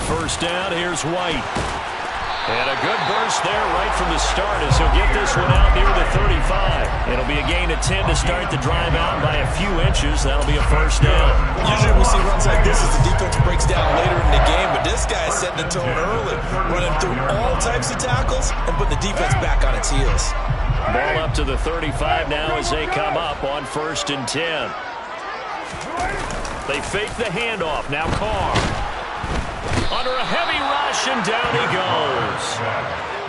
first down. Here's White. And a good burst there right from the start as he'll get this one out near the 35. It'll be a gain of 10 to start the drive out by a few inches. That'll be a first down. Usually we see runs like this as the defense breaks down later in the game, but this guy's setting the tone early, running through all types of tackles and putting the defense back on its heels. Ball up to the 35 now as they come up on 1st and 10. They fake the handoff. Now Carr. Under a heavy rush, and down he goes.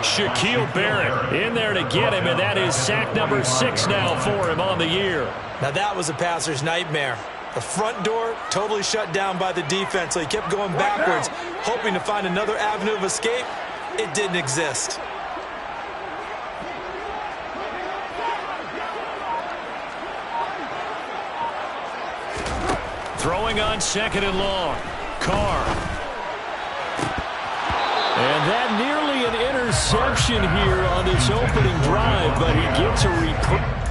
Shaquille Barrett in there to get him, and that is sack number 6 now for him on the year. Now that was a passer's nightmare. The front door totally shut down by the defense, so he kept going backwards, hoping to find another avenue of escape. It didn't exist. Throwing on 2nd and long. Carr. And that nearly an interception here on this opening drive, but he gets a reprieve.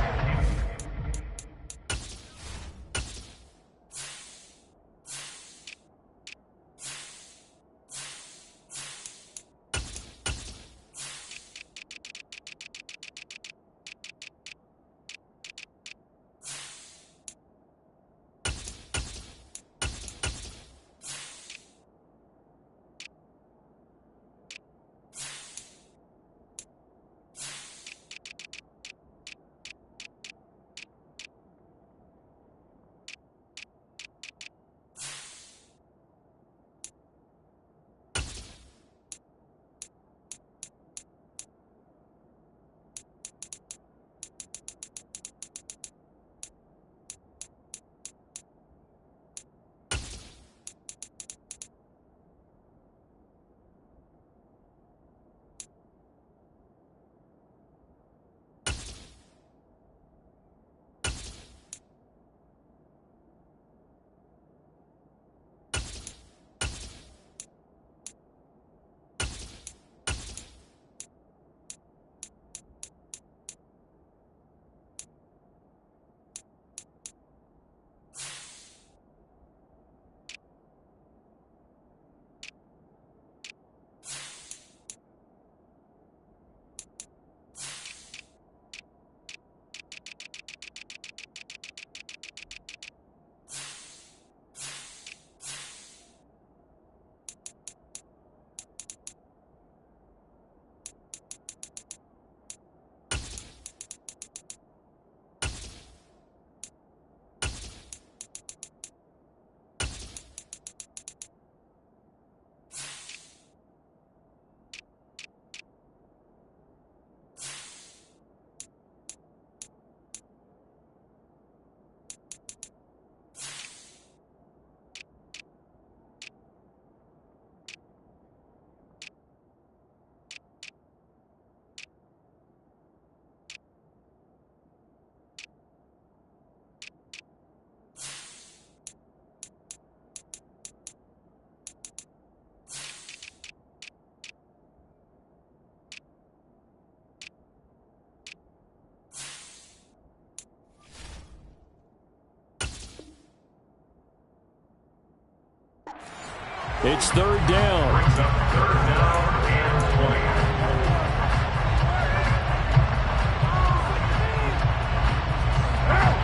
It's 3rd down.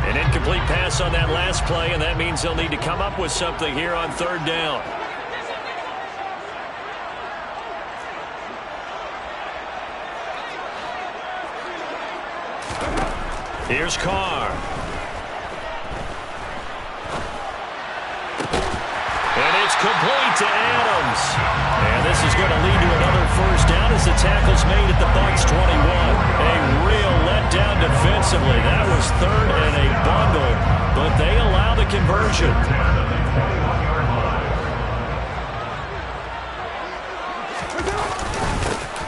An incomplete pass on that last play, and that means they'll need to come up with something here on 3rd down. Here's Carr. Complete to Adams. And this is going to lead to another first down as the tackle's made at the Bucs 21. A real letdown defensively. That was 3rd and a bundle, but they allow the conversion.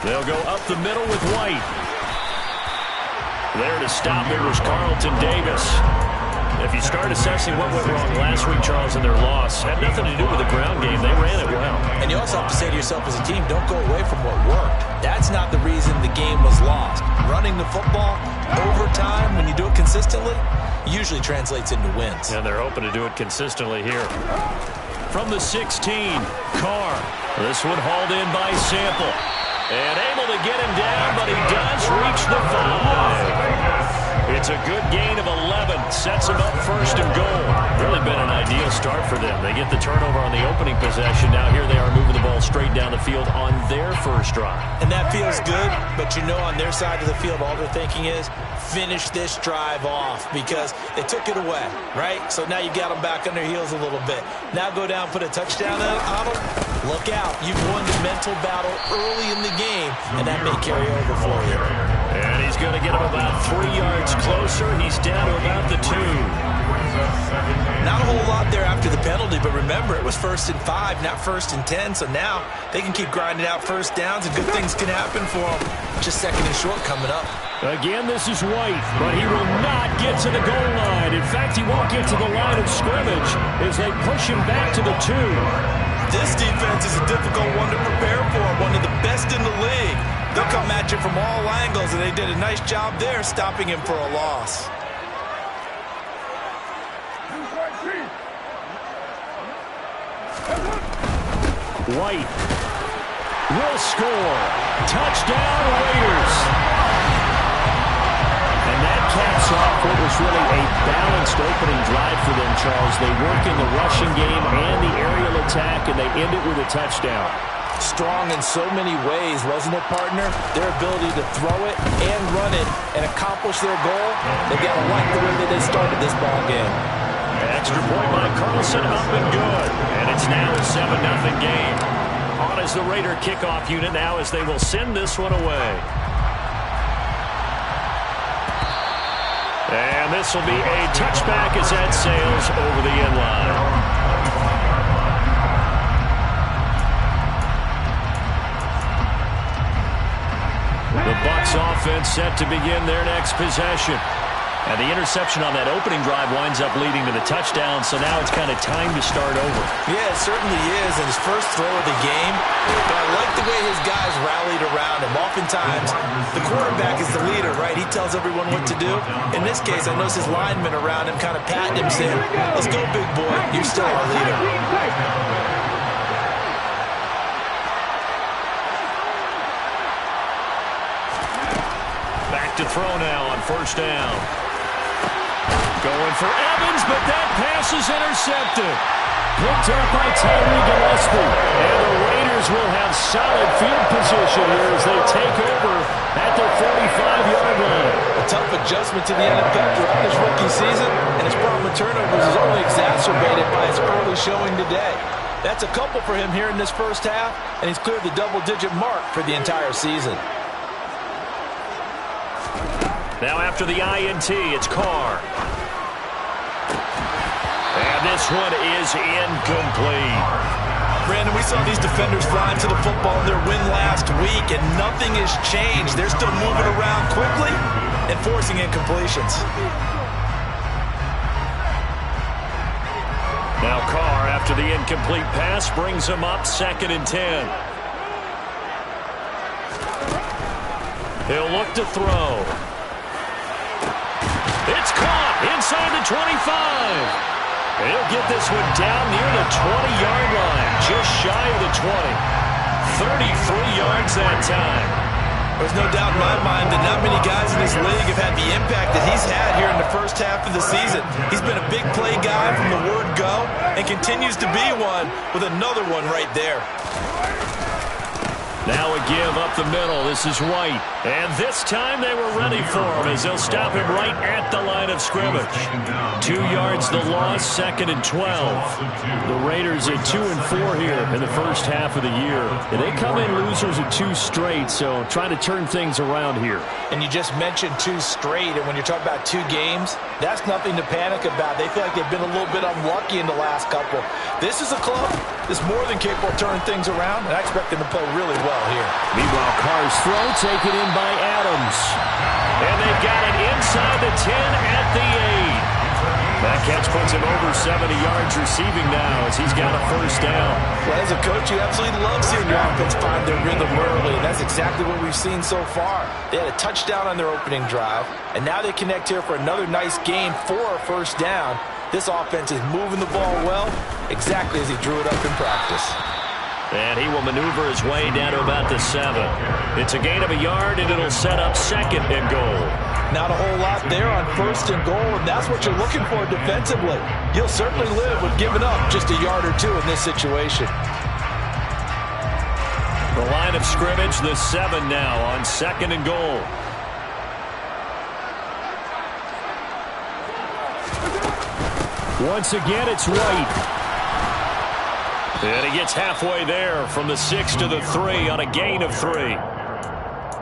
They'll go up the middle with White. There to stop it was Carlton Davis. If you start assessing what went wrong last week, Charles, in their loss, had nothing to do with the ground game. They ran it well. And you also have to say to yourself as a team, don't go away from what worked. That's not the reason the game was lost. Running the football over time, when you do it consistently, usually translates into wins. And they're hoping to do it consistently here. from the 16. Carr. This one hauled in by Sample. And able to get him down, but he does reach the 5. It's a good gain of 11. Sets him up first and goal. Really been an ideal start for them. They get the turnover on the opening possession. Now here they are moving the ball straight down the field on their first drive. And that feels good, but you know on their side of the field, all they're thinking is finish this drive off because they took it away, right? So now you got them back on their heels a little bit. Now go down, put a touchdown on them. Look out. You've won the mental battle early in the game, and that may carry over for you. And he's going to get him about 3 yards closer. He's down to about the 2. Not a whole lot there after the penalty, but remember, it was 1st and 5, not 1st and 10, so now they can keep grinding out first downs, and good things can happen for them. Just 2nd and short coming up. Again, this is White, but he will not get to the goal line. In fact, he won't get to the line of scrimmage as they push him back to the 2. This defense is a difficult one to prepare for, one of the best in the league. They'll come at you from all angles, and they did a nice job there stopping him for a loss. White will score. Touchdown, Raiders. And that caps off what was really a balanced opening drive for them, Charles. They work in the rushing game and the aerial attack, and they end it with a touchdown. Strong in so many ways, wasn't it, partner? Their ability to throw it and run it and accomplish their goal, they got to like the way that they started this ball game. Extra point by Carlson, up and good. And it's now a 7-0 game. On is the Raider kickoff unit now as they will send this one away. And this will be a touchback as that sails over the end line. The Bucs offense set to begin their next possession. And the interception on that opening drive winds up leading to the touchdown, so now it's kind of time to start over. Yeah, it certainly is, and his first throw of the game. But I like the way his guys rallied around him. Oftentimes, the quarterback is the leader, right? He tells everyone what to do. In this case, I notice his linemen around him kind of patting him, saying, let's go, big boy. You're still our leader. Back to throw now on first down. Going for Evans, but that pass is intercepted. Picked up by Tyree Gillespie. And the Raiders will have solid field position here as they take over at the 45-yard line. A tough adjustment to the NFL throughout this rookie season, and his problem with turnovers is only exacerbated by his early showing today. That's a couple for him here in this first half, and he's cleared the double-digit mark for the entire season. Now after the INT, it's Carr. And this one is incomplete. Brandon, we saw these defenders flying to the football in their win last week, and nothing has changed. They're still moving around quickly and forcing incompletions. Now Carr, after the incomplete pass, brings him up 2nd and 10. He'll look to throw. It's caught inside the 25. He'll get this one down near the 20-yard line, just shy of the 20. 33 yards that time. There's no doubt in my mind that not many guys in this league have had the impact that he's had here in the first half of the season. He's been a big play guy from the word go and continues to be one with another one right there. Now a give up the middle. This is White. And this time they were ready for him as they'll stop him right at the line of scrimmage. 2 yards the loss, 2nd and 12. The Raiders at 2 and 4 here in the first half of the year. And they come in losers of 2 straight, so trying to turn things around here. And you just mentioned 2 straight, and when you're talking about 2 games, that's nothing to panic about. They feel like they've been a little bit unlucky in the last couple. This is a club that's more than capable of turning things around, and I expect them to play really well here. Meanwhile, Carr's throw taken in by Adams. And they've got it inside the 10 at the 8. That catch puts him over 70 yards receiving now as he's got a first down. Well, as a coach, you absolutely love seeing your offense find their rhythm early, and that's exactly what we've seen so far. They had a touchdown on their opening drive, and now they connect here for another nice gain for a first down. This offense is moving the ball well, exactly as he drew it up in practice. And he will maneuver his way down to about the 7. It's a gain of a yard, and it'll set up 2nd and goal. Not a whole lot there on 1st and goal, and that's what you're looking for defensively. You'll certainly live with giving up just a yard or 2 in this situation. The line of scrimmage, the 7 now on 2nd and goal. Once again, it's White. And he gets halfway there from the 6 to the 3 on a gain of 3.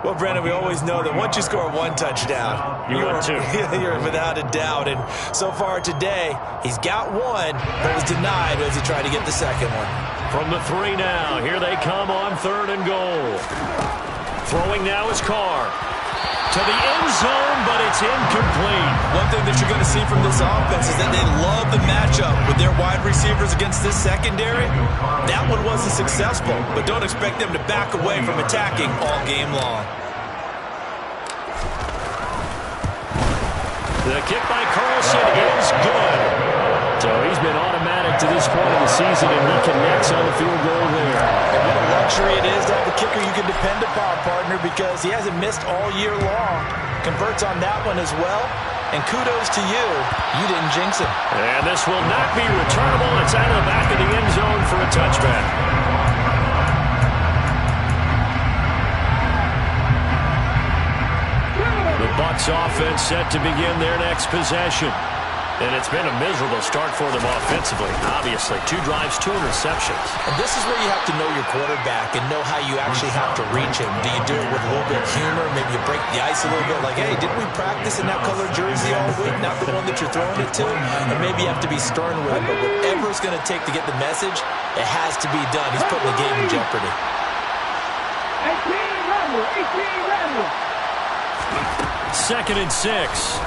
Well, Brandon, we always know that once you score 1 touchdown, you're without a doubt. And so far today, he's got 1, but was denied as he tried to get the 2nd one. From the 3 now, here they come on 3rd and goal. Throwing now is Carr. To the end zone, but it's incomplete. One thing that you're going to see from this offense is that they love the matchup with their wide receivers against this secondary. That one wasn't successful, but don't expect them to back away from attacking all game long. The kick by Carlson is good. So he's been automatic to this point of the season, and he connects on the field goal there. And what a luxury it is to have a kicker you can depend upon, partner, because he hasn't missed all year long. Converts on that one as well. And kudos to you. You didn't jinx him. And this will not be returnable. It's out of the back of the end zone for a touchback. The Bucs offense set to begin their next possession. And it's been a miserable start for them offensively. Obviously, 2 drives, 2 interceptions. And this is where you have to know your quarterback and know how you actually have to reach him. Do you do it with a little bit of humor? Maybe you break the ice a little bit like, hey, didn't we practice in that color jersey all week? Not the one that you're throwing it to? Or maybe you have to be stern with it. But whatever it's going to take to get the message, it has to be done. He's putting the game in jeopardy. 2nd and 6.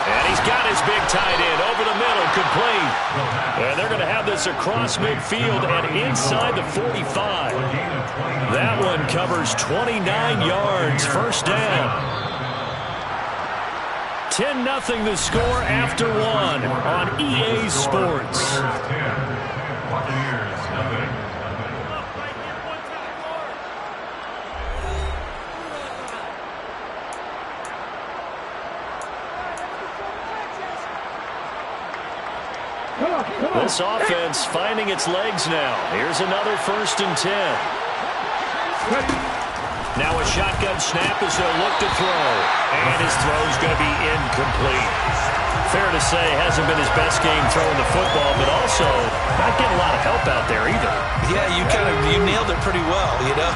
And he's got his big tight end over the middle, complete. And they're going to have this across midfield and inside the 45. That one covers 29 yards, 1st down. 10-0 the score after 1 on EA Sports. This offense finding its legs now. Here's another 1st and 10. Now a shotgun snap as they'll look to throw. And his throw's going to be incomplete. Fair to say, hasn't been his best game throwing the football, but also not getting a lot of help out there either. Yeah, you nailed it pretty well, you know.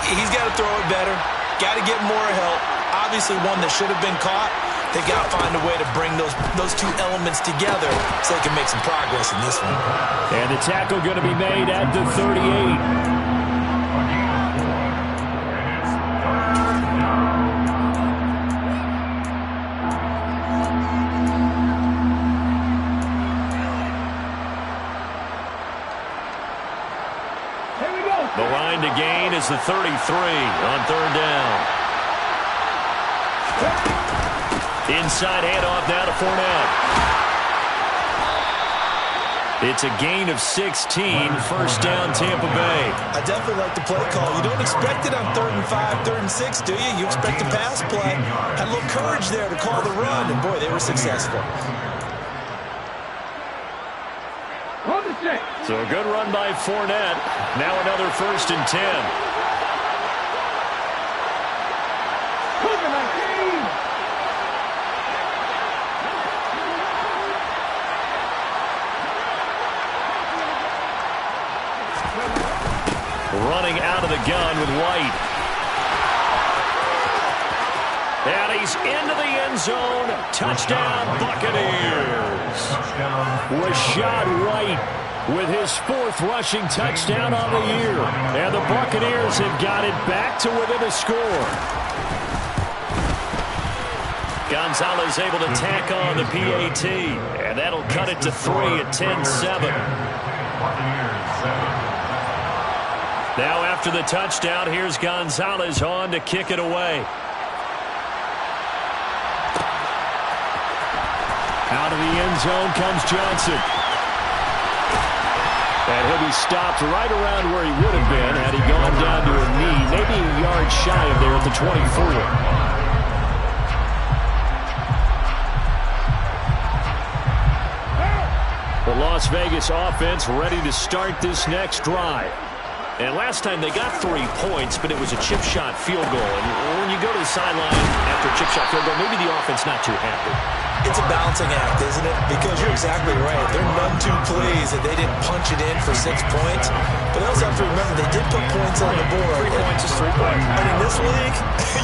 He's got to throw it better. Got to get more help. Obviously one that should have been caught. They got to find a way to bring those 2 elements together so they can make some progress in this one. And the tackle going to be made at the 38. The line to gain is the 33 on 3rd down. Inside handoff now to Fournette. It's a gain of 16, 1st down Tampa Bay. I definitely like the play call. You don't expect it on 3rd and 5, 3rd and 6, do you? You expect a pass play. Had a little courage there to call the run, and boy, they were successful. So a good run by Fournette. Now another 1st and 10. Running out of the gun with White. And he's into the end zone. Touchdown, Buccaneers. Rashad White with his 4th rushing touchdown on the year. And the Buccaneers have got it back to within a score. Gonzalez able to tack on the PAT. And that'll cut it to 3 at 10-7. Now after the touchdown, here's Gonzalez on to kick it away. Out of the end zone comes Johnson. And he'll be stopped right around where he would have been had he gone down to a knee, maybe a yard shy of there at the 24. The Las Vegas offense ready to start this next drive. And last time they got 3 points, but it was a chip shot field goal. And when you go to the sideline after a chip shot field goal, maybe the offense not too happy. It's a balancing act, isn't it? Because you're exactly right. They're none too pleased that they didn't punch it in for 6 points. But they also have to remember they did put points on the board. 3 points is 3 points. And in this league,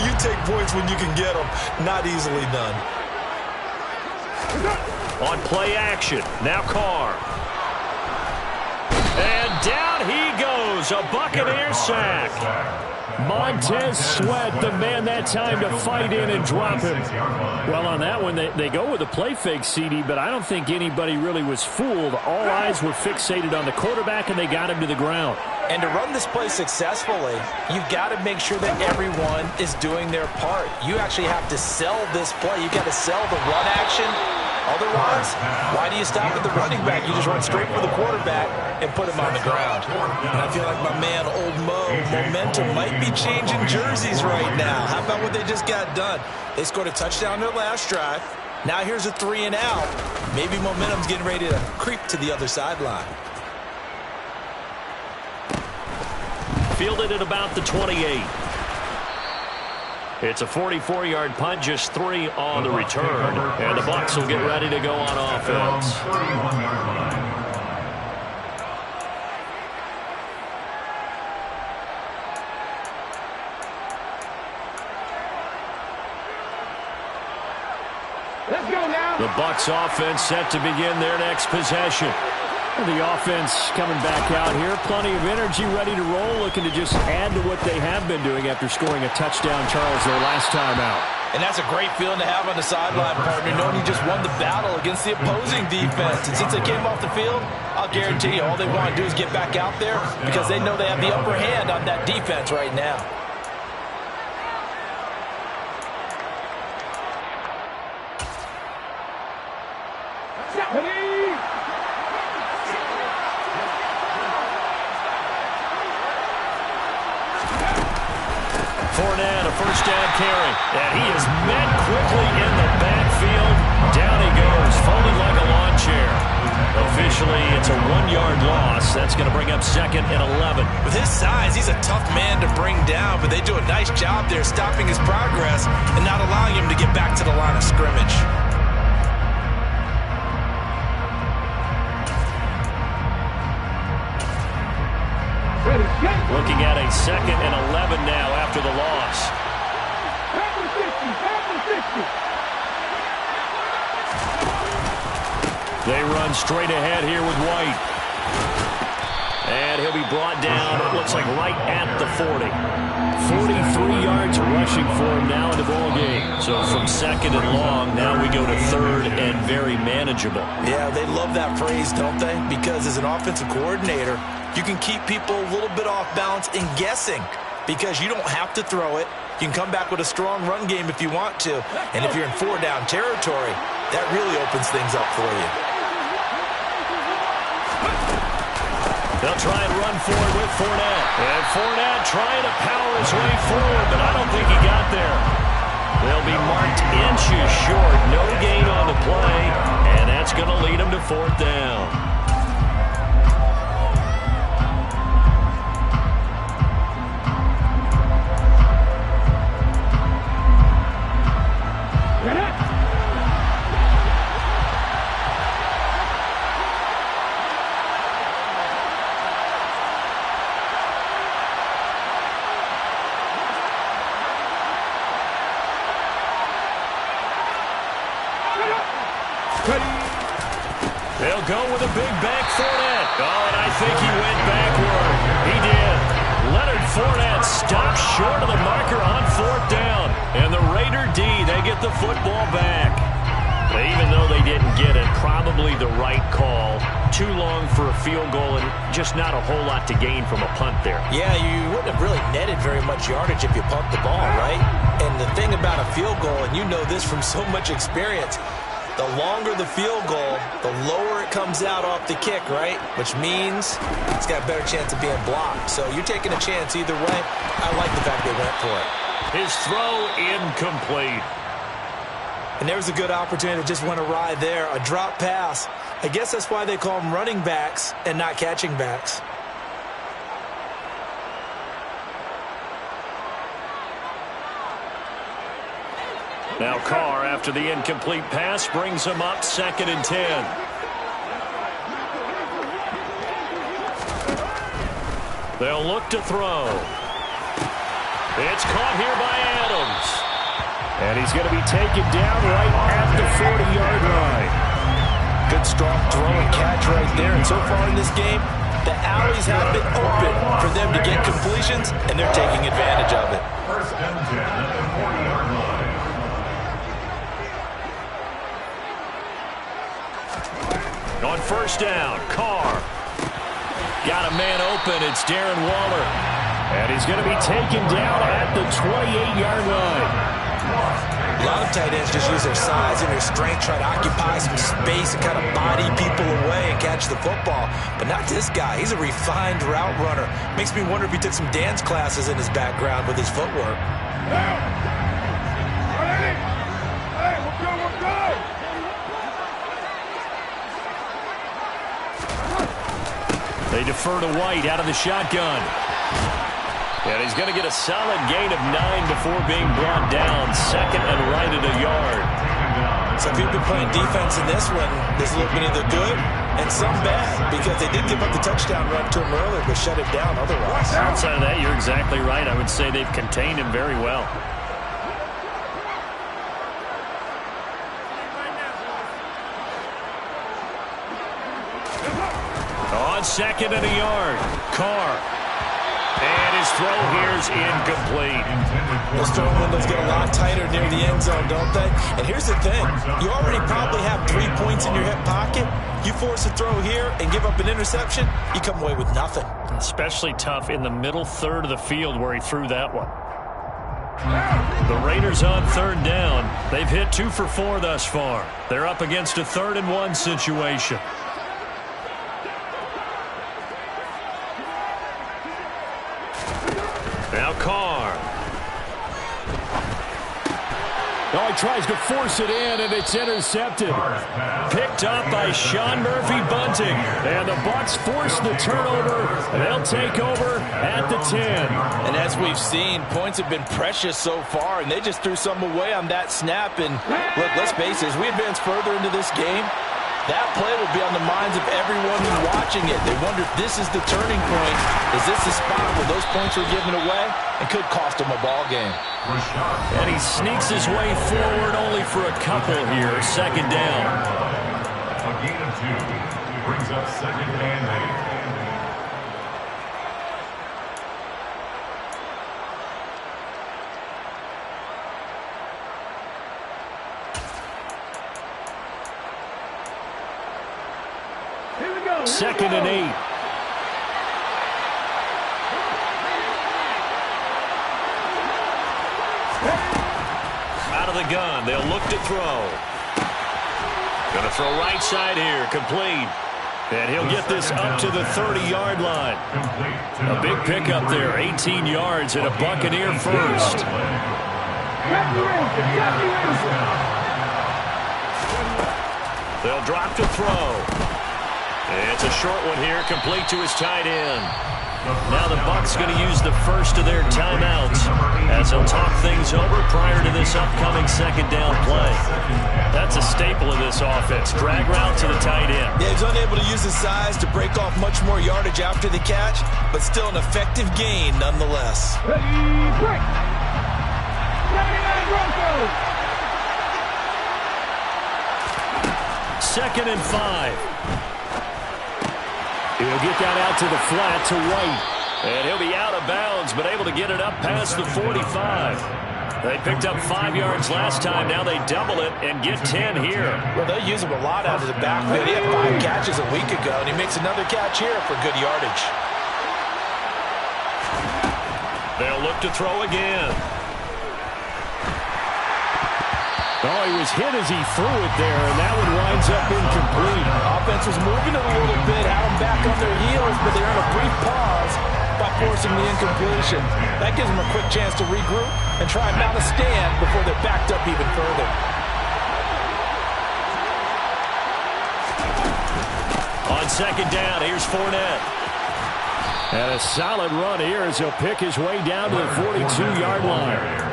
you take points when you can get them. Not easily done. On play action, now Carr. And down he goes, a Buccaneer sack. Montez Sweat, the man that time to fight in and drop him. Well, on that one, they go with a play fake, CD, but I don't think anybody really was fooled. All eyes were fixated on the quarterback, and they got him to the ground. And to run this play successfully, you've got to make sure that everyone is doing their part. You actually have to sell this play. You've got to sell the run action. Otherwise, why do you stop at the running back? You just run straight for the quarterback and put him on the ground. And I feel like my man, Old Mo, momentum might be changing jerseys right now. How about what they just got done? They scored a touchdown their last drive. Now here's a 3 and out. Maybe momentum's getting ready to creep to the other sideline. Fielded at about the 28. It's a 44-yard punt, just 3 on the return. And the Bucs will get ready to go on offense. Let's go now. The Bucs offense set to begin their next possession. The offense coming back out here. Plenty of energy, ready to roll, looking to just add to what they have been doing after scoring a touchdown, Charles, their last time out. And that's a great feeling to have on the sideline, partner, knowing you just won the battle against the opposing defense. And since they came off the field, I'll guarantee you all they want to do is get back out there because they know they have the upper hand on that defense right now. Fournette, a first down carry. And he is met quickly in the backfield. Down he goes, folded like a lawn chair. Officially, it's a 1-yard loss. That's going to bring up 2nd and 11. With his size, he's a tough man to bring down, but they do a nice job there stopping his progress and not allowing him to get back to the line of scrimmage. Looking at a 2nd and 11 now after the loss. They run straight ahead here with White. And he'll be brought down, it looks like right at the 40. 43 yards rushing for him now in the ball game. So from 2nd and long, now we go to 3rd and very manageable. Yeah, they love that phrase, don't they? Because as an offensive coordinator, you can keep people a little bit off balance and guessing because you don't have to throw it. You can come back with a strong run game if you want to. And if you're in 4-down territory, that really opens things up for you. They'll try and run forward with Fournette. And Fournette trying to power his way forward, but I don't think he got there. They'll be marked inches short. No gain on the play, and that's going to lead them to 4th down. They'll go with a big back Fournette. Oh, and I think he went backward. He did. Leonard Fournette stopped short of the marker on 4th down. And the Raider D, they get the football back. But even though they didn't get it, probably the right call. Too long for a field goal and just not a whole lot to gain from a punt there. Yeah, you wouldn't have really netted very much yardage if you pumped the ball, right? And the thing about a field goal, and you know this from so much experience, The longer the field goal, the lower it comes out off the kick, right? Which means it's got a better chance of being blocked. So you're taking a chance either way. I like the fact they went for it. His throw incomplete. And there's a good opportunity that just went awry there. A drop pass. I guess that's why they call them running backs and not catching backs. Now Carr, after the incomplete pass, brings him up 2nd and 10. They'll look to throw. It's caught here by Adams. And he's going to be taken down right at the 40-yard line. Good strong throw and catch right there. And so far in this game, the alleys have been open for them to get completions, and they're taking advantage of it. 1st and 10 at the 40-yard line. On 1st down, Carr. Got a man open. It's Darren Waller. And he's going to be taken down at the 28-yard line. A lot of tight ends just use their size and their strength, try to occupy some space and kind of body people away and catch the football. But not this guy. He's a refined route runner. Makes me wonder if he took some dance classes in his background with his footwork. They defer to White out of the shotgun. And he's going to get a solid gain of 9 before being brought down. 2nd and right at a yard. Some people have been playing defense in this one. This has been either good and some bad because they did give up the touchdown run to him earlier but shut it down otherwise. Outside of that, you're exactly right. I would say they've contained him very well. On 2nd and a yard, Carr. And his throw here is incomplete. Those throwing windows get a lot tighter near the end zone, don't they? And here's the thing. You already probably have 3 points in your hip pocket. You force a throw here and give up an interception, you come away with nothing. Especially tough in the middle third of the field where he threw that one. The Raiders on 3rd down. They've hit 2 for 4 thus far. They're up against a 3rd and 1 situation. Now Carr. Oh, he tries to force it in, and it's intercepted. Picked up by Sean Murphy-Bunting. And the Bucs force the turnover. And they'll take over at the 10. And as we've seen, points have been precious so far, and they just threw some away on that snap. And look, let's face it, as we advance further into this game, that play will be on the minds of everyone who's watching it. They wonder if this is the turning point. Is this the spot where those points were given away and could cost them a ball game? And he sneaks his way forward only for a couple here. 2nd down. A gain of 2 brings up 2nd and 8. Second and 8. Out of the gun. They'll look to throw. Going to throw right side here. Complete. And he'll get this up to the 30-yard line. A big pickup there. 18 yards and a Buccaneer first. They'll drop to throw. It's a short one here, complete to his tight end. Now the Bucs going to use the first of their timeouts as they'll talk things over prior to this upcoming 2nd down play. That's a staple of this offense. Drag route to the tight end. Yeah, he's unable to use his size to break off much more yardage after the catch, but still an effective gain nonetheless. Break. 2nd and 5. He'll get that out to the flat to White. And he'll be out of bounds, but able to get it up past the 45. They picked up 5 yards last time. Now they double it and get 10 here. Well, they use him a lot out of the backfield. He had 5 catches a week ago, and he makes another catch here for good yardage. They'll look to throw again. Oh, he was hit as he threw it there, and that one winds up incomplete. Offense was moving it a little bit, had them back on their heels, but they're in a brief pause by forcing the incompletion. That gives them a quick chance to regroup and try and mount a stand before they're backed up even further. On second down, here's Fournette. And a solid run here as he'll pick his way down to the 42-yard line.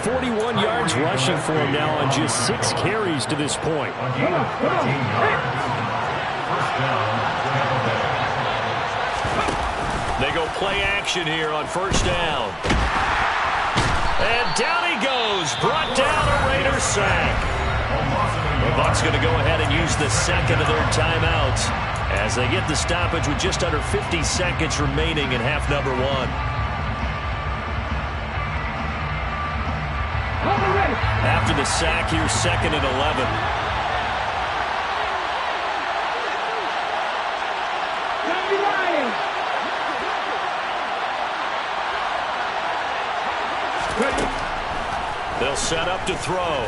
41 yards rushing for him now on just 6 carries to this point. They go play action here on first down. And down he goes. Brought down a Raider sack. The Bucs going to go ahead and use the second of their timeouts as they get the stoppage with just under 50 seconds remaining in half number 1. After the sack, here's second and 11. They'll set up to throw.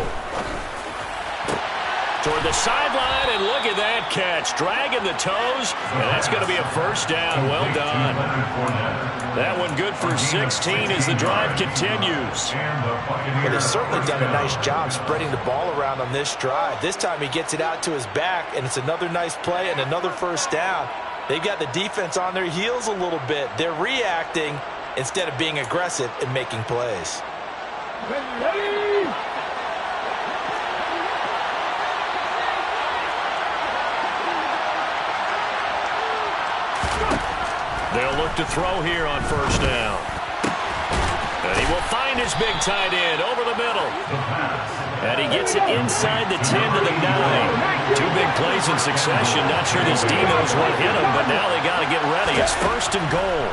Toward the sideline, and look at that catch. Dragging the toes, and that's going to be a first down. Well done. That one good for 16 as the drive continues. Well, they've certainly done a nice job spreading the ball around on this drive. This time he gets it out to his back, and it's another nice play and another first down. They've got the defense on their heels a little bit. They're reacting instead of being aggressive and making plays. They'll look to throw here on first down. And he will find his big tight end over the middle. And he gets it inside the 10 to the 9. 2 big plays in succession. Not sure this D knows what hit him, but now they got to get ready. It's first and goal.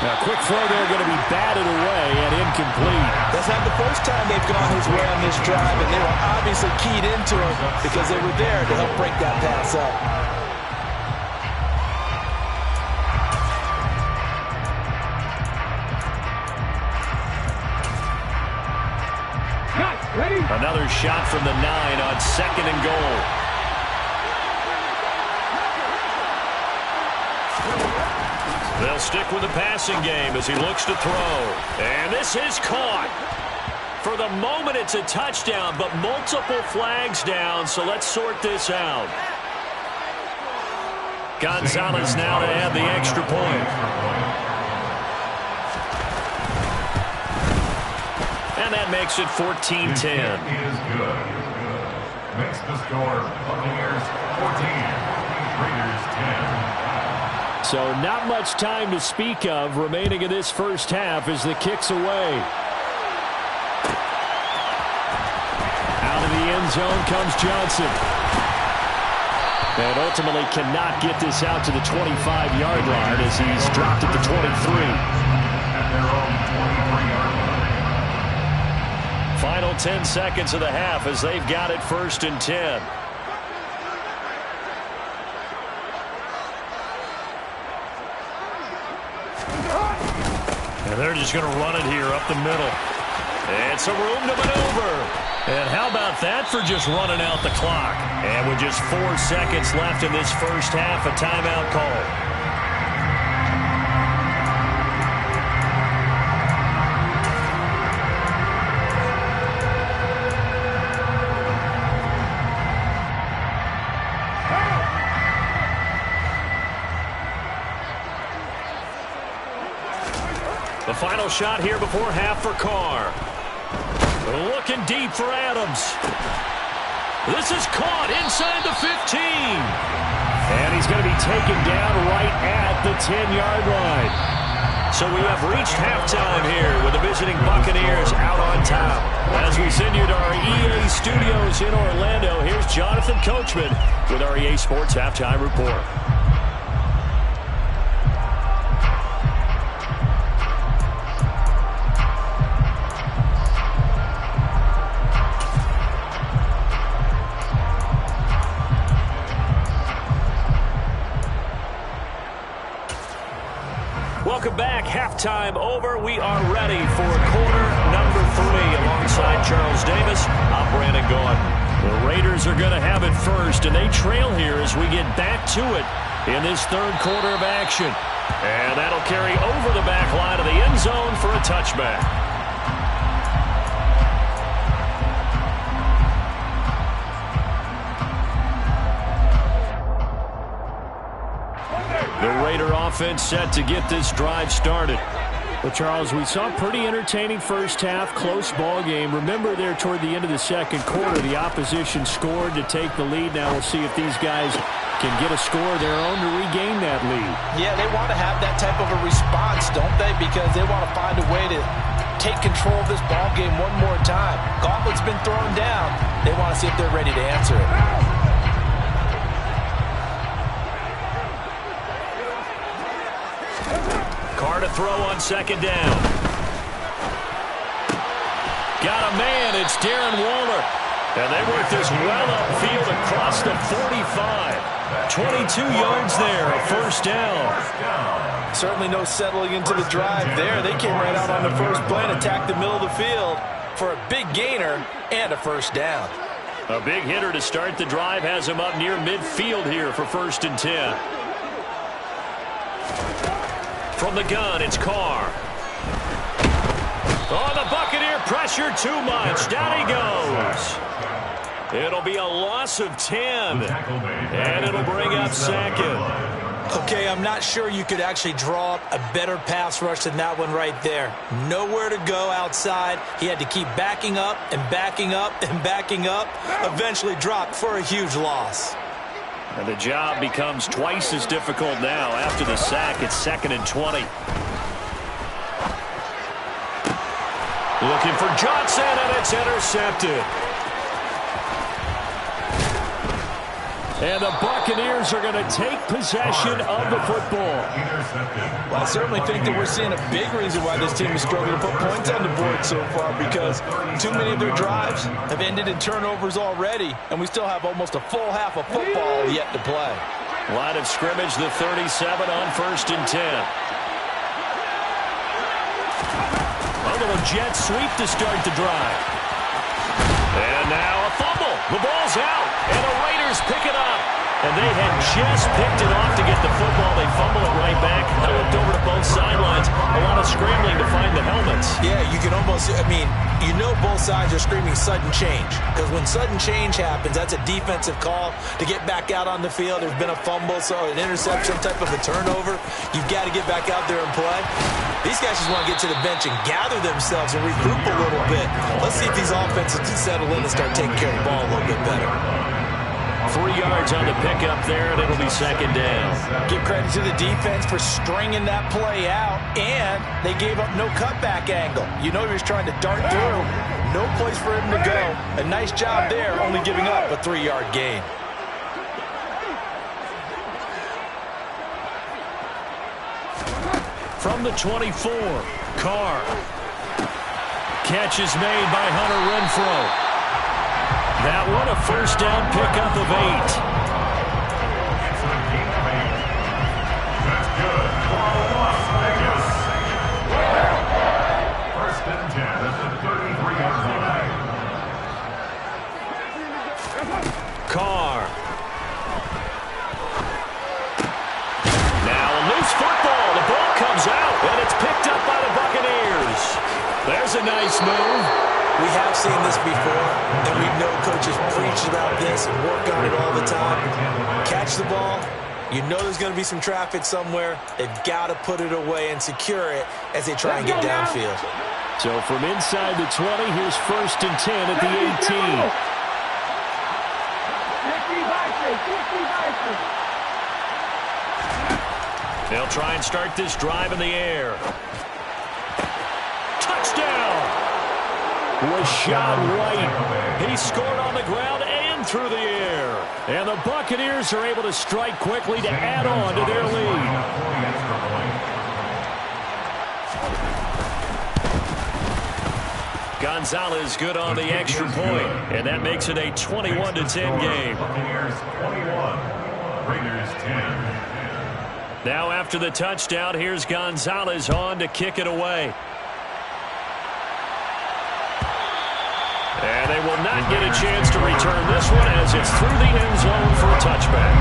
Now, quick throw there going to be batted away and incomplete. That's not the first time they've gone his way on this drive, and they were obviously keyed into it because they were there to help break that pass up. Another shot from the 9 on second and goal. They'll stick with the passing game as he looks to throw. And this is caught. For the moment, it's a touchdown, but multiple flags down, so let's sort this out. Gonzalez now to add the extra point. And that makes it 14-10. Is good. Makes the score Buccaneers 14, Raiders 10. So not much time to speak of remaining in this first half as the kick's away. Out of the end zone comes Johnson. And ultimately cannot get this out to the 25-yard line as he's dropped at the 23. At their own 23-yard line. Final 10 seconds of the half as they've got it first and 10. And they're just going to run it here up the middle. And some room to maneuver. And how about that for just running out the clock? And with just 4 seconds left in this first half, a timeout call. The final shot here before half for Carr. Looking deep for Adams. This is caught inside the 15. And he's going to be taken down right at the 10-yard line. So we have reached halftime here with the visiting Buccaneers out on top. As we send you to our EA studios in Orlando, here's Jonathan Coachman with our EA Sports Halftime Report. Welcome back. Halftime over. We are ready for quarter number for me. Alongside Charles Davis, I'm Brandon Gaudin. The Raiders are going to have it first, and they trail here as we get back to it in this third quarter of action. And that'll carry over the back line of the end zone for a touchback. The Raider offense set to get this drive started. Well, Charles, we saw a pretty entertaining first half, close ball game. Remember there toward the end of the second quarter, the opposition scored to take the lead. Now we'll see if these guys can get a score of their own to regain that lead. Yeah, they want to have that type of a response, don't they? Because they want to find a way to take control of this ball game one more time. Gauntlet's been thrown down. They want to see if they're ready to answer it. Carr to throw on second down. Got a man. It's Darren Waller. And they work this well upfield across the 45. 22 yards there, a first down. Certainly no settling into the drive there. They came right out on the first play and attacked the middle of the field for a big gainer and a first down. A big hitter to start the drive has him up near midfield here for 1st and 10. From the gun, it's Carr. Oh, the Buccaneer pressure too much. Down he goes. It'll be a loss of 10. And it'll bring up second. Okay, I'm not sure you could actually draw up a better pass rush than that one right there. Nowhere to go outside. He had to keep backing up and backing up and backing up. Eventually dropped for a huge loss. And the job becomes twice as difficult now. After the sack, it's 2nd and 20. Looking for Johnson, and it's intercepted. And the Buccaneers are going to take possession of the football. Well, I certainly think that we're seeing a big reason why this team is struggling to put points on the board so far, because too many of their drives have ended in turnovers already, and we still have almost a full half of football yet to play. Line of scrimmage, the 37 on 1st and 10. A little jet sweep to start the drive. And now a fumble. The ball's out, and the Raiders pick it up. And they had just picked it off to get the football. They fumble it right back. I looked over to both sidelines. A lot of scrambling to find the helmets. Yeah, you can almost, you know both sides are screaming sudden change. Because when sudden change happens, that's a defensive call to get back out on the field. There's been a fumble, so an interception, type of a turnover. You've got to get back out there and play. These guys just want to get to the bench and gather themselves and regroup a little bit. Let's see if these offenses can settle in and start taking care of the ball a little bit better. 3 yards on the pickup there, and it'll be 2nd down. Give credit to the defense for stringing that play out, and they gave up no cutback angle. You know he was trying to dart through. No place for him to go. A nice job there, only giving up a 3-yard gain. From the 24, Carr. Catch is made by Hunter Renfrow. That one, a first down pickup of 8. That's good for Las Vegas. 1st and 10 at the 33-yard line. Carr. Now a loose football. The ball comes out, and it's picked up by the Buccaneers. There's a nice move. We have seen this before, and we know coaches preach about this and work on it all the time. Catch the ball. You know there's going to be some traffic somewhere. They've got to put it away and secure it as they try and get downfield. So from inside the 20, here's 1st and 10 at the 18. They'll try and start this drive in the air. Touchdown! Was shot right. He scored on the ground and through the air. And the Buccaneers are able to strike quickly to add on to their lead. Gonzalez good on the extra point, and that makes it a 21-10 game. Buccaneers 21, Raiders 10. Now after the touchdown, here's Gonzalez on to kick it away. not get a chance to return this one as it's through the end zone for a touchback.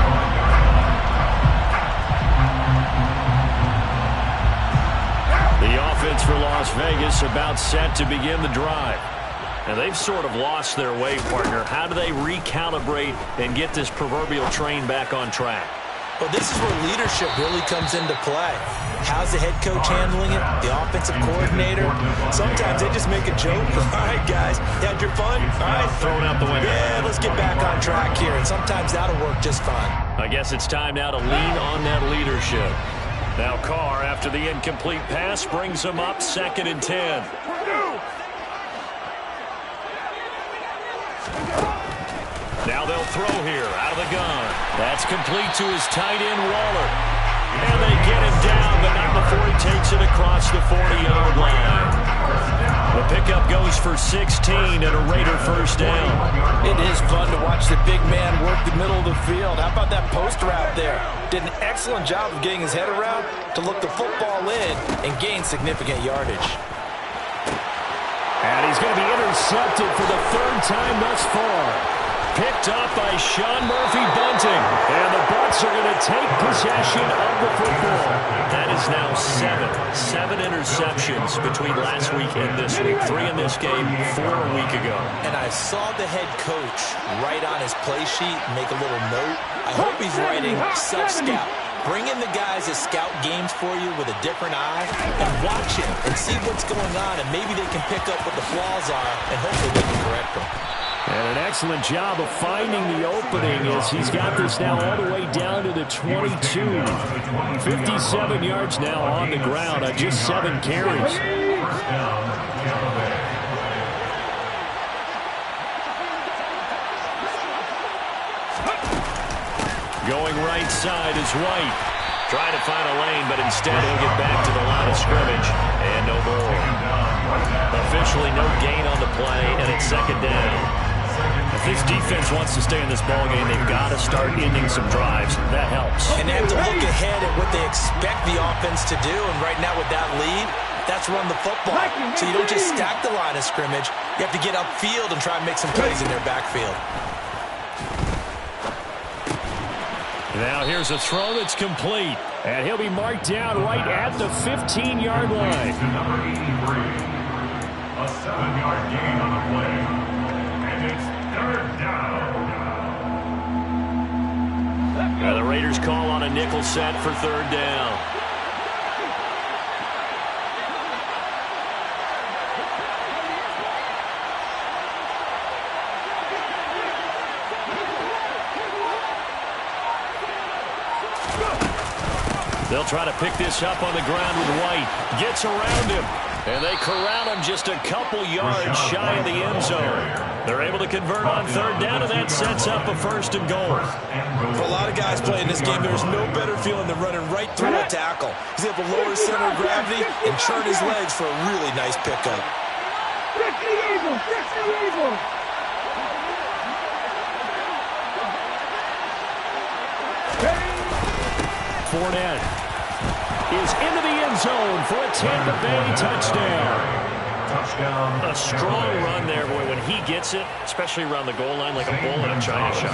The offense for Las Vegas about set to begin the drive. And they've sort of lost their way, partner. How do they recalibrate and get this proverbial train back on track? Well, this is where leadership really comes into play. How's the head coach handling it? The offensive coordinator? Sometimes they just make a joke. All right, guys, you had your fun? All right, throw it out the window. Yeah, let's get back on track here. And sometimes that'll work just fine. I guess it's time now to lean on that leadership. Now Carr, after the incomplete pass, brings him up 2nd and 10. Now they'll throw here out of the gun. That's complete to his tight end, Waller. And they get him down, but not before he takes it across the 40-yard line. The pickup goes for 16 and a Raider first down. It is fun to watch the big man work the middle of the field. How about that post route there? Did an excellent job of getting his head around to look the football in and gain significant yardage. And he's going to be intercepted for the 3rd time thus far. Picked up by Sean Murphy-Bunting. And the Bucs are going to take possession of the football. That is now 7 interceptions between last week and this week. 3 in this game, 4 a week ago. And I saw the head coach write on his play sheet, make a little note. I hope he's writing self-scout. Bring in the guys that scout games for you with a different eye and watch him and see what's going on, and maybe they can pick up what the flaws are, and hopefully they can correct them. And an excellent job of finding the opening as he's got this now all the way down to the 22. 57 yards now on the ground on just 7 carries. Going right side is White. Trying to find a lane, but instead he'll get back to the line of scrimmage. And no more. Officially no gain on the play, and it's 2nd down. If this defense wants to stay in this ballgame, they've got to start ending some drives. That helps. And they have to look ahead at what they expect the offense to do. And right now with that lead, that's run the football. So you don't just stack the line of scrimmage. You have to get upfield and try and make some plays in their backfield. Now here's a throw that's complete. And he'll be marked down right at the 15-yard line. Number 83. A 7-yard gain on the play. And it's 3rd down. Now the Raiders call on a nickel set for 3rd down. They'll try to pick this up on the ground with White. Gets around him. And they corral him just a couple yards shy of the end zone. They're able to convert on 3rd down, and that sets up a 1st and goal. For a lot of guys playing this game, there's no better feeling than running right through a tackle. He's able to lower his center of gravity and churn his legs for a really nice pickup. Fournette is into the end zone for a Tampa Bay touchdown. A strong run there, boy, when he gets it, especially around the goal line, like a bull in a china shop.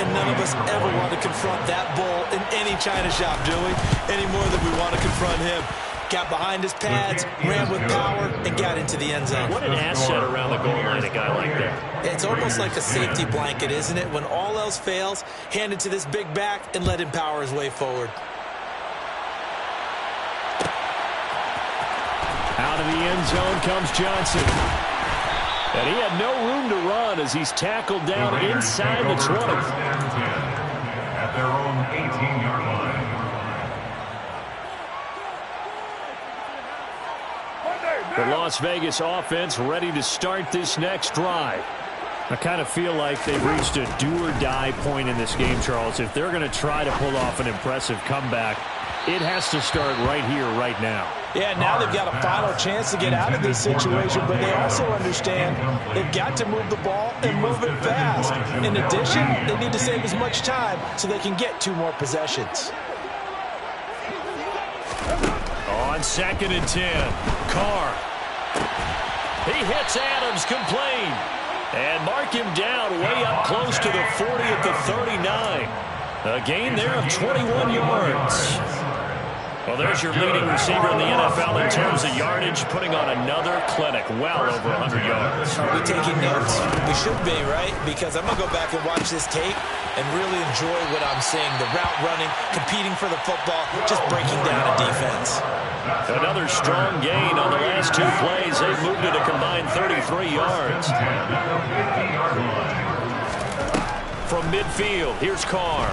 And none of us ever want to confront that bull in any china shop, do we? Any more than we want to confront him. Got behind his pads, ran with power, and got into the end zone. What an asset around the goal line, a guy like that. It's almost like a safety blanket, isn't it? When all else fails, hand it to this big back and let him power his way forward. Out of the end zone comes Johnson. And he had no room to run as he's tackled down inside the 20. At their own 18-yard line. The Las Vegas offense ready to start this next drive. I kind of feel like they've reached a do-or-die point in this game, Charles. If they're going to try to pull off an impressive comeback, it has to start right here, right now. Yeah, now they've got a final chance to get out of this situation, but they also understand they've got to move the ball and move it fast. In addition, they need to save as much time so they can get 2 more possessions. On 2nd and 10, Carr. He hits Adams, complete. And mark him down way up close to the 40 at the 39. A gain there of 21 yards. Well, there's your leading receiver in the NFL in terms of yardage, putting on another clinic, well over 100 yards. Are we taking notes? We should be, right? Because I'm going to go back and watch this tape and really enjoy what I'm seeing. The route running, competing for the football, just breaking down a defense. Another strong gain on the last two plays. They've moved it a combined 33 yards. From midfield, here's Carr.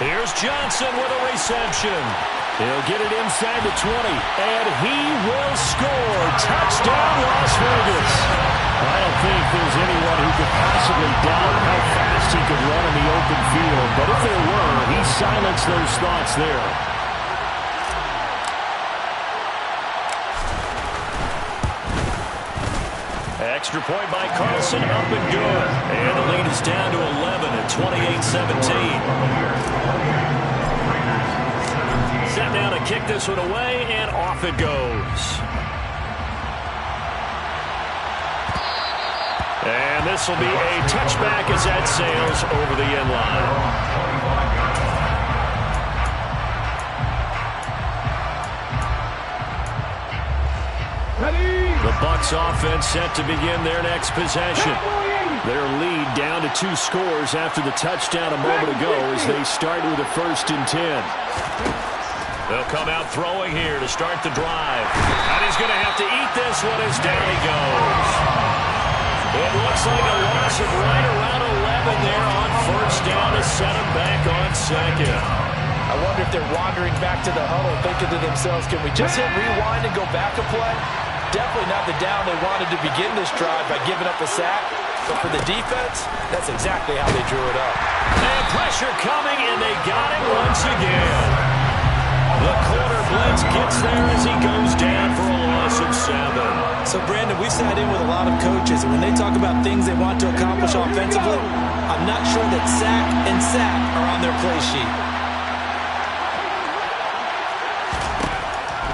Here's Johnson with a reception. He'll get it inside the 20, and he will score. Touchdown, Las Vegas. I don't think there's anyone who could possibly doubt how fast he could run in the open field, but if there were, he silenced those thoughts there. Extra point by Carlson, up and good. And the lead is down to 11 at 28-17. Set now to kick this one away, and off it goes. And this will be a touchback as that sails over the end line. The Bucs offense set to begin their next possession. Their lead down to 2 scores after the touchdown a moment ago as they start with a 1st and 10. They'll come out throwing here to start the drive. And he's going to have to eat this one as down he goes. It looks like a loss of right around 11 there on 1st down to set him back on 2nd. I wonder if they're wandering back to the huddle thinking to themselves, can we just hit rewind and go back a play? Definitely not the down they wanted to begin this drive by giving up a sack. But for the defense, that's exactly how they drew it up. And pressure coming, and they got him once again. The corner blitz gets there as he goes down for a loss of 7. So, Brandon, we've sat in with a lot of coaches, and when they talk about things they want to accomplish offensively, I'm not sure that sack and sack are on their play sheet.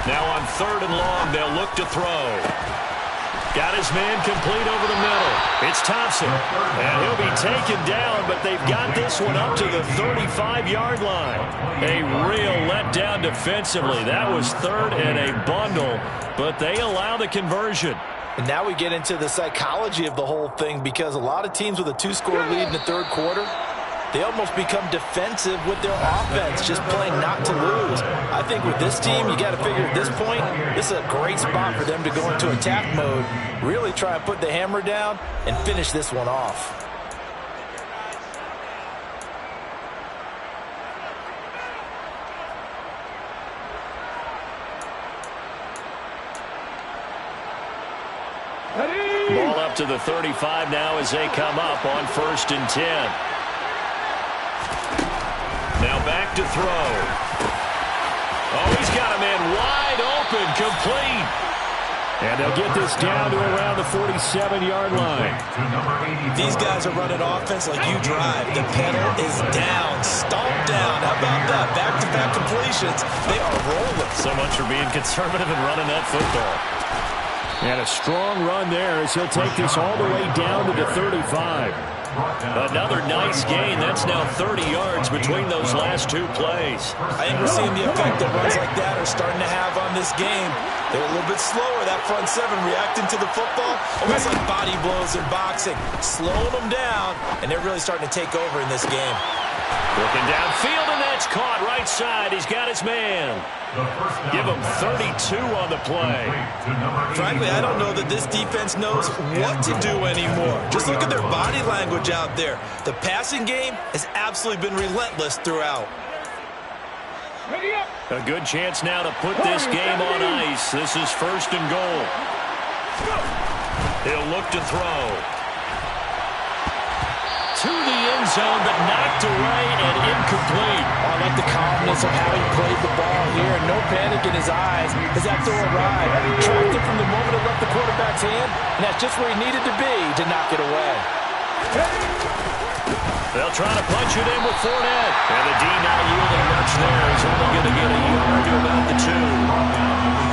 Now on 3rd and long, they'll look to throw. Got his man complete over the middle. It's Thompson. And he'll be taken down, but they've got this one up to the 35-yard line. A real letdown defensively. That was 3rd and a bundle, but they allow the conversion. And now we get into the psychology of the whole thing, because a lot of teams with a 2-score lead in the 3rd quarter, they almost become defensive with their offense, just playing not to lose. I think with this team, you got to figure at this point, this is a great spot for them to go into attack mode, really try and put the hammer down and finish this one off. Ball up to the 35 now as they come up on 1st and 10. Now back to throw. Oh, he's got a man wide open, complete. And they'll get this down to around the 47-yard line. These guys are running offense like you drive. The pedal is down, stomped down. How about that? Back-to-back completions. They are rolling. So much for being conservative and running that football. And a strong run there as he'll take this all the way down to the 35. Another nice gain. That's now 30 yards between those last 2 plays. I think we're seeing the effect that runs like that are starting to have on this game. They're a little bit slower, that front 7, reacting to the football, almost like body blows in boxing, slowing them down, and they're really starting to take over in this game. Looking downfield, and that's caught right side. He's got his man. Give him 32 on the play. Frankly, I don't know that this defense knows what to do anymore. Just look at their body language out there. The passing game has absolutely been relentless throughout. A good chance now to put this game on ice. This is 1st and goal. He'll look to throw. To the end zone, but knocked away and incomplete. I like the calmness of how he played the ball here. No panic in his eyes as that throw arrived. Tracked it from the moment it left the quarterback's hand, and that's just where he needed to be to knock it away. They'll try to punch it in with Fournette. And the D not yielding much there. He's only going to get a yard to about the 2.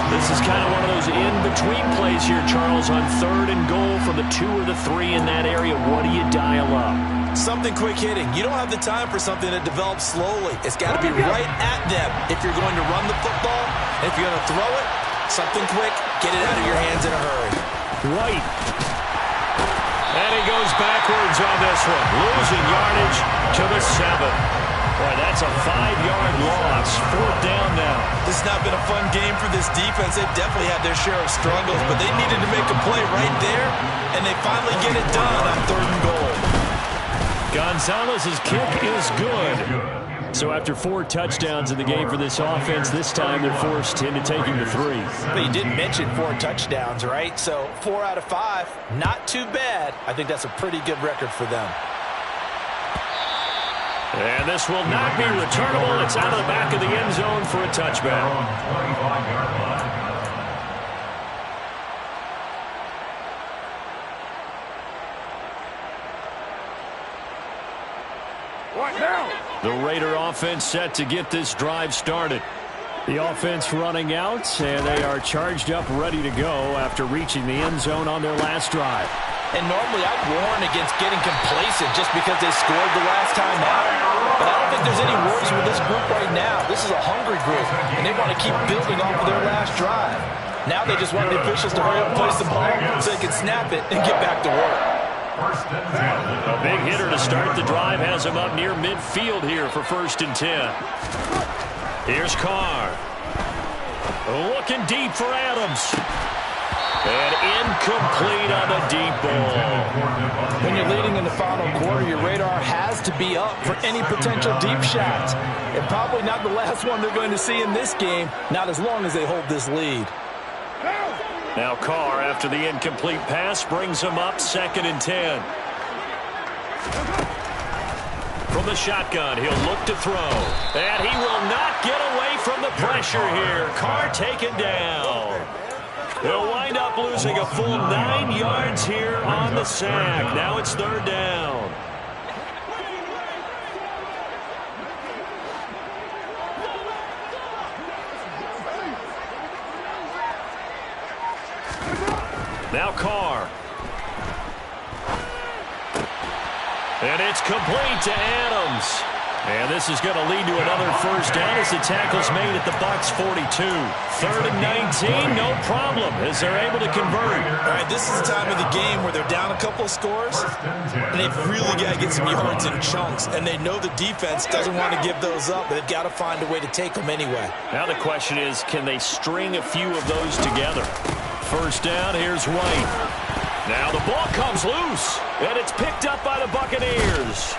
This is kind of one of those in-between plays here, Charles, on 3rd and goal from the 2 or the 3 in that area. What do you dial up? Something quick hitting. You don't have the time for something that develops slowly. It's got to be right at them if you're going to run the football. And if you're going to throw it, something quick, get it out of your hands in a hurry. White. And he goes backwards on this one. Losing yardage to the 7. Boy, that's a 5-yard loss. 4th down now. This has not been a fun game for this defense. They've definitely had their share of struggles, but they needed to make a play right there, and they finally get it done on 3rd and goal. Gonzalez's kick is good. So after 4 touchdowns in the game for this offense, this time they're forced into taking the 3. But you didn't mention 4 touchdowns, right? So 4 out of 5, not too bad. I think that's a pretty good record for them. And this will not be returnable. It's out of the back of the end zone for a touchback. The Raider offense set to get this drive started. The offense running out, and they are charged up, ready to go after reaching the end zone on their last drive. And normally I'd warn against getting complacent just because they scored the last time out. But I don't think there's any worries with this group right now. This is a hungry group, and they want to keep building off of their last drive. Now they just want the officials to hurry up and place the ball so they can snap it and get back to work. A big hitter to start the drive has him up near midfield here for 1st and 10. Here's Carr. Looking deep for Adams. And incomplete on the deep ball. When you're leading in the final quarter, your radar has to be up for any potential deep shots. And probably not the last one they're going to see in this game, not as long as they hold this lead. Now Carr, after the incomplete pass, brings him up 2nd and 10. From the shotgun, he'll look to throw. And he will not get away from the pressure here. Carr taken down. They'll wind up losing a full 9 yards here on the sack. Now it's 3rd down. Now Carr. And it's complete to Adams. And this is going to lead to another 1st down as the tackle's made at the Bucs 42. 3rd and 19, no problem as they're able to convert. All right, this is the time of the game where they're down a couple of scores, and they've really got to get some yards in chunks, and they know the defense doesn't want to give those up, but they've got to find a way to take them anyway. Now the question is, can they string a few of those together? 1st down, here's White. Now the ball comes loose, and it's picked up by the Buccaneers.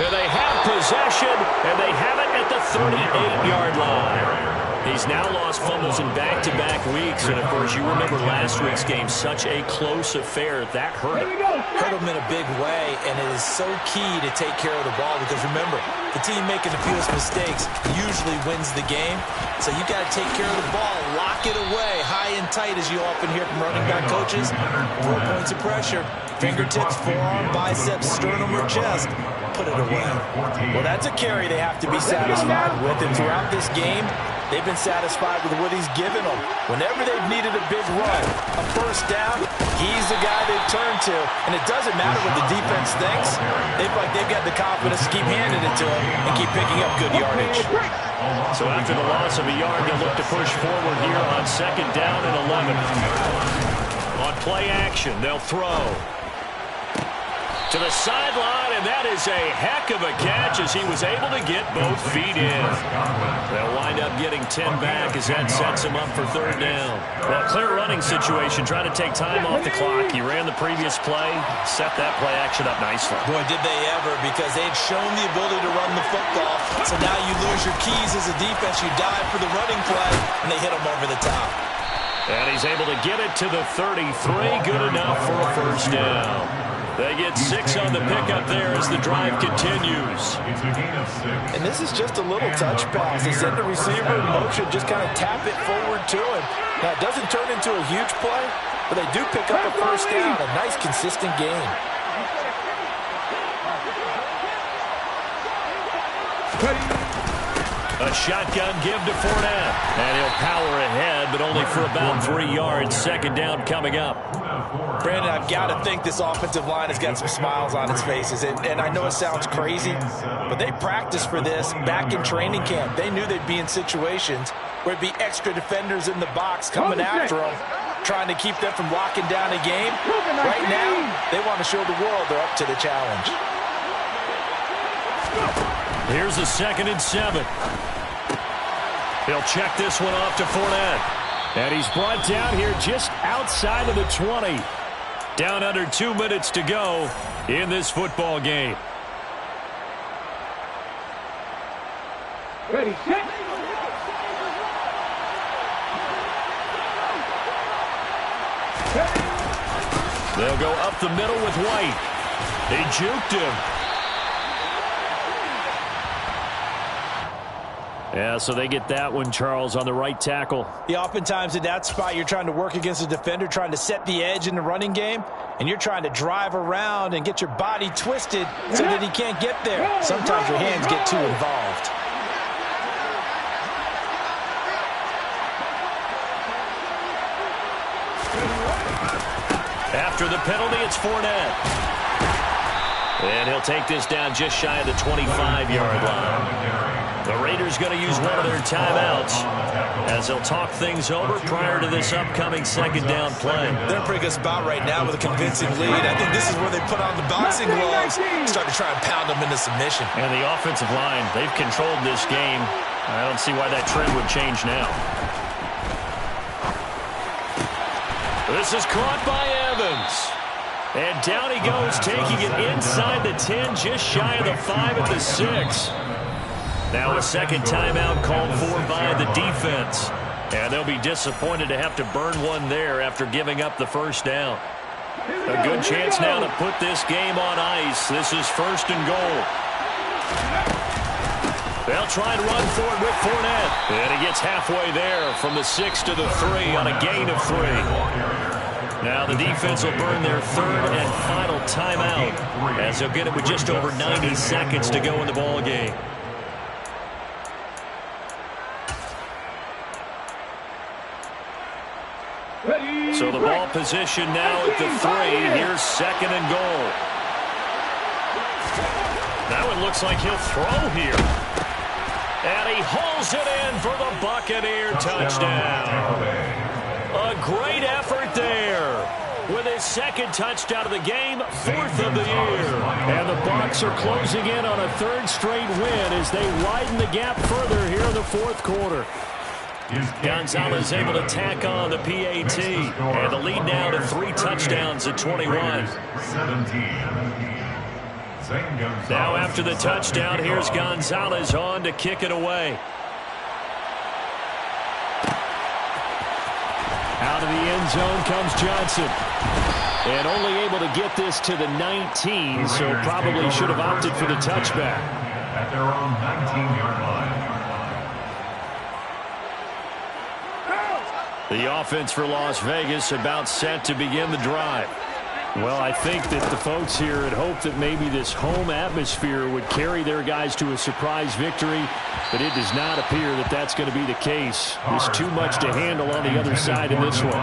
And they have possession, and they have it at the 38-yard line. He's now lost fumbles in back-to-back weeks, and, of course, you remember last week's game, such a close affair. That hurt him. Hurt him in a big way, and it is so key to take care of the ball because, remember, the team making the fewest mistakes usually wins the game. So you got to take care of the ball, lock it away, high and tight, as you often hear from running back coaches. 4 points of pressure, fingertips, forearm, biceps, sternum, or chest. Put it away. Well, that's a carry they have to be satisfied with, and throughout this game, they've been satisfied with what he's given them. Whenever they've needed a big run, a 1st down, he's the guy they've turned to. And it doesn't matter what the defense thinks. They feel like they've got the confidence to keep handing it to him and keep picking up good yardage. So after the loss of a yard, they'll look to push forward here on 2nd down and 11. On play action, they'll throw. To the sideline, and that is a heck of a catch as he was able to get both feet in. They'll wind up getting 10 back as that sets him up for 3rd down. Well, clear running situation, trying to take time off the clock. He ran the previous play, set that play action up nicely. Boy, did they ever, because they'd shown the ability to run the football. So now you lose your keys as a defense. You dive for the running play, and they hit him over the top. And he's able to get it to the 33. Good enough for a 1st down. They get 6 on the pickup there as the drive continues. And this is just a little touch pass. They send the receiver in motion, just kind of tap it forward to him. Now, it doesn't turn into a huge play, but they do pick up a 1st down. A nice, consistent game. A shotgun give to Fournette. And he'll power ahead, but only for about 3 yards. Second down coming up. Brandon, I've got to think this offensive line has got some smiles on its faces. And I know it sounds crazy, but they practiced for this back in training camp. They knew they'd be in situations where it'd be extra defenders in the box coming after them, trying to keep them from locking down a game. Right now, they want to show the world they're up to the challenge. Here's a 2nd and 7. He'll check this one off to Fournette. And he's brought down here just outside of the 20. Down under 2 minutes to go in this football game. Ready, set. They'll go up the middle with White. They juked him. Yeah, so they get that one, Charles, on the right tackle. Yeah, oftentimes in that spot, you're trying to work against a defender, trying to set the edge in the running game, and you're trying to drive around and get your body twisted so that he can't get there. Sometimes your hands get too involved. After the penalty, it's Fournette. And he'll take this down just shy of the 25-yard line. The Raiders going to use one of their timeouts as they'll talk things over prior to this upcoming 2nd down play. They're in a pretty good spot right now with a convincing lead. I think this is where they put on the boxing gloves, start to try and pound them into submission. And the offensive line, they've controlled this game. I don't see why that trend would change now. This is caught by Evans. And down he goes, taking it inside the 10, just shy of the 5 at the 6. Now a 2nd timeout called for by the defense. And they'll be disappointed to have to burn one there after giving up the 1st down. A good chance now to put this game on ice. This is 1st and goal. They'll try and run for it with Fournette. And he gets halfway there from the 6 to the 3 on a gain of 3. Now the defense will burn their 3rd and final timeout as they'll get it with just over 90 seconds to go in the ball game. So the ball position now at the 3. Here's 2nd and goal. That one looks like he'll throw here. And he hauls it in for the Buccaneer touchdown. A great effort there with his 2nd touchdown of the game, 4th of the year. And the Bucs are closing in on a 3rd straight win as they widen the gap further here in the 4th quarter. Gonzalez able to tack on the PAT. And the lead now to 3 touchdowns at 21. Now after the touchdown, here's Gonzalez on to kick it away. Out of the end zone comes Johnson. And only able to get this to the 19, so probably should have opted for the touchback. At their own 19-yard line. The offense for Las Vegas about set to begin the drive. Well, I think that the folks here had hoped that maybe this home atmosphere would carry their guys to a surprise victory, but it does not appear that that's going to be the case. There's too much to handle on the other side in this one.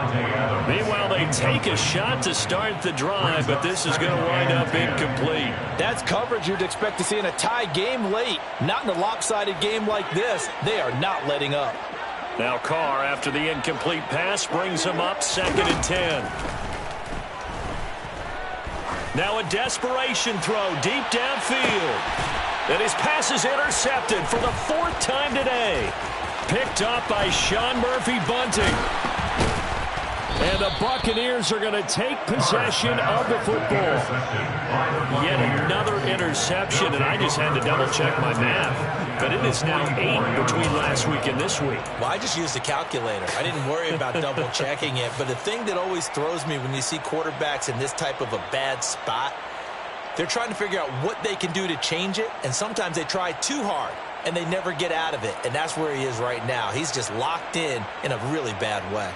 Meanwhile, they take a shot to start the drive, but this is going to wind up incomplete. That's coverage you'd expect to see in a tie game late. Not in a lopsided game like this. They are not letting up. Now Carr, after the incomplete pass, brings him up 2nd and 10. Now a desperation throw deep downfield. And his pass is intercepted for the 4th time today. Picked up by Sean Murphy-Bunting. And the Buccaneers are going to take possession of the football. Yet another interception, and I just had to double-check my math. But it is now 8 between last week and this week. Well, I just used a calculator. I didn't worry about double-checking it. But the thing that always throws me when you see quarterbacks in this type of a bad spot, they're trying to figure out what they can do to change it, and sometimes they try too hard, and they never get out of it. And that's where he is right now. He's just locked in a really bad way.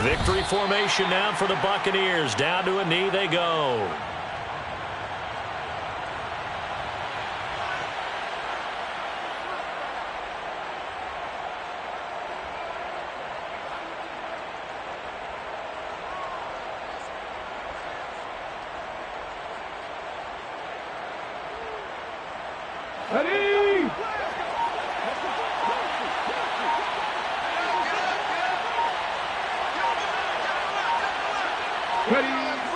Victory formation now for the Buccaneers. Down to a knee they go. Ready?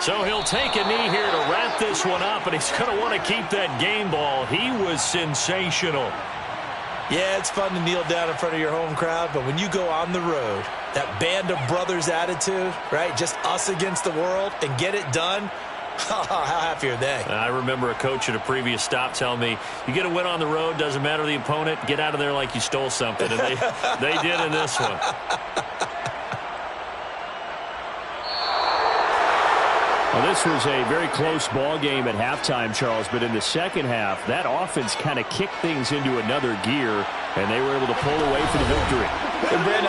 So he'll take a knee here to wrap this one up, and he's going to want to keep that game ball. He was sensational. Yeah, it's fun to kneel down in front of your home crowd, but when you go on the road, that band of brothers attitude, right, just us against the world, and get it done, how happy are they? I remember a coach at a previous stop telling me, you get a win on the road, doesn't matter the opponent, get out of there like you stole something, and they did in this one. Well, this was a very close ball game at halftime, Charles, but in the second half, that offense kind of kicked things into another gear, and they were able to pull away for the victory. And Brandon,